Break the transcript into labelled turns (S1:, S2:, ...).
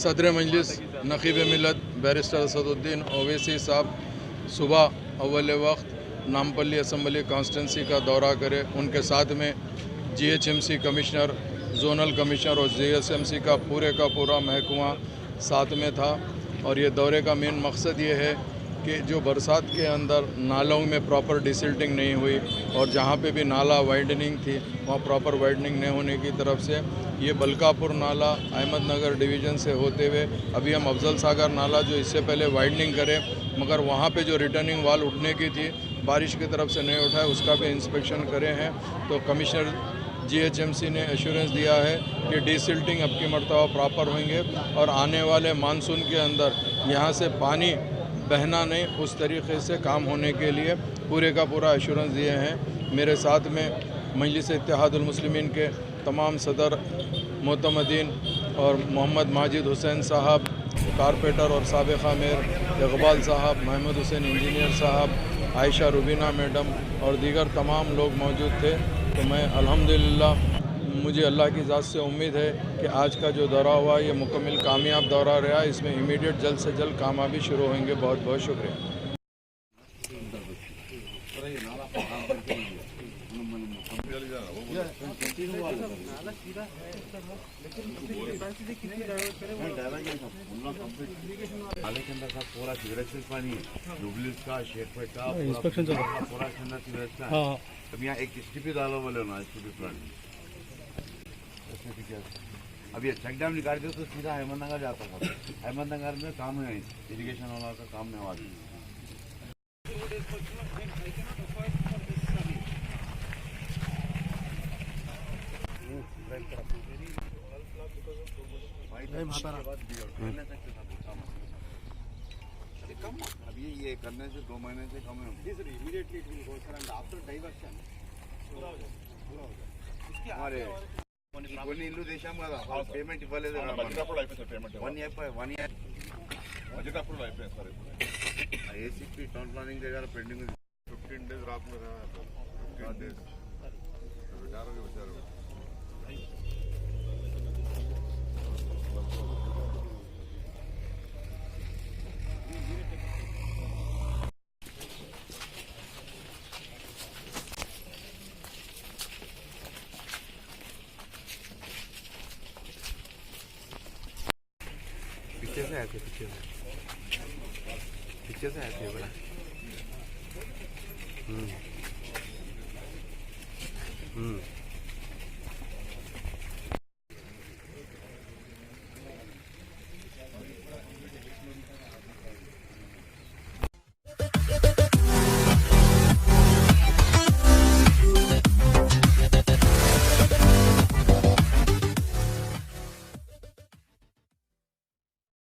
S1: सदर मजलिस नकीब मिलत बैरिस्टर असदुद्दीन ओवैसी साहब सुबह अव्वल वक्त नामपल्ली असम्बली कॉन्स्टिटेंसी का दौरा करें। उनके साथ में GHMC कमिश्नर, जोनल कमिश्नर और GSMC का पूरा महकमा साथ में था। और ये दौरे का मेन मकसद ये है कि जो बरसात के अंदर नालों में प्रॉपर डिसिल्टिंग नहीं हुई और जहाँ पे भी नाला वाइडनिंग थी वहाँ प्रॉपर वाइडनिंग नहीं होने की तरफ से ये बलकापुर नाला अहमदनगर डिवीज़न से होते हुए अभी हम अफजल सागर नाला जो इससे पहले वाइडनिंग करें मगर वहाँ पे जो रिटर्निंग वाल उठने की थी बारिश की तरफ से नहीं उठा है, उसका भी इंस्पेक्शन करे हैं। तो कमिश्नर GHMC ने एश्योरेंस दिया है कि डिसिल्टिंग अब की मरतबा प्रॉपर होंगे और आने वाले मानसून के अंदर यहाँ से पानी बहना नहीं, उस तरीके से काम होने के लिए पूरा एश्योरेंस दिए हैं। मेरे साथ में मजलिस इत्तेहादुल मुस्लिमीन के तमाम सदर मोतमदीन और मोहम्मद माजिद हुसैन साहब कारपेंटर और साबिक़ा मेयर इकबाल साहब, महमूद हुसैन इंजीनियर साहब, आयशा रुबीना मैडम और दीगर तमाम लोग मौजूद थे। तो मैं अल्हम्दुलिल्लाह मुझे अल्लाह की ज़ात से उम्मीद है कि आज का जो दौरा हुआ ये मुकम्मल कामयाब दौरा रहा। इसमें इमीडिएट जल्द से जल्द काम भी शुरू होंगे। बहुत बहुत शुक्रिया।
S2: नाले के अंदर का पूरा सीवरेज का पानी है, डुबलिस का, शेखपेट का,
S3: इंस्पेक्शन चल रहा है
S2: पूरा के अंदर सीवरेज का।
S3: हाँ
S2: अब यहाँ एक STP डालो बोले ना, STP प्लांट अब ये चेक डैम निकाल दो तो सीधा अहमदनगर जाता था। अहमदनगर में काम है, इरिगेशन वाला का काम नहीं हुआ। अभी ये करने से 2 महीने से कम है। हमारे కొన్ని ఇల్లు చేశాం కదా, పేమెంట్ ఇవ్వలేదు. ACP టౌన్ ప్లానింగ్ దగ్గర పెండింగ్ 15 days రాకుండా 15 days ఆరోగ్య విచారణ पीछे से आते बड़ा।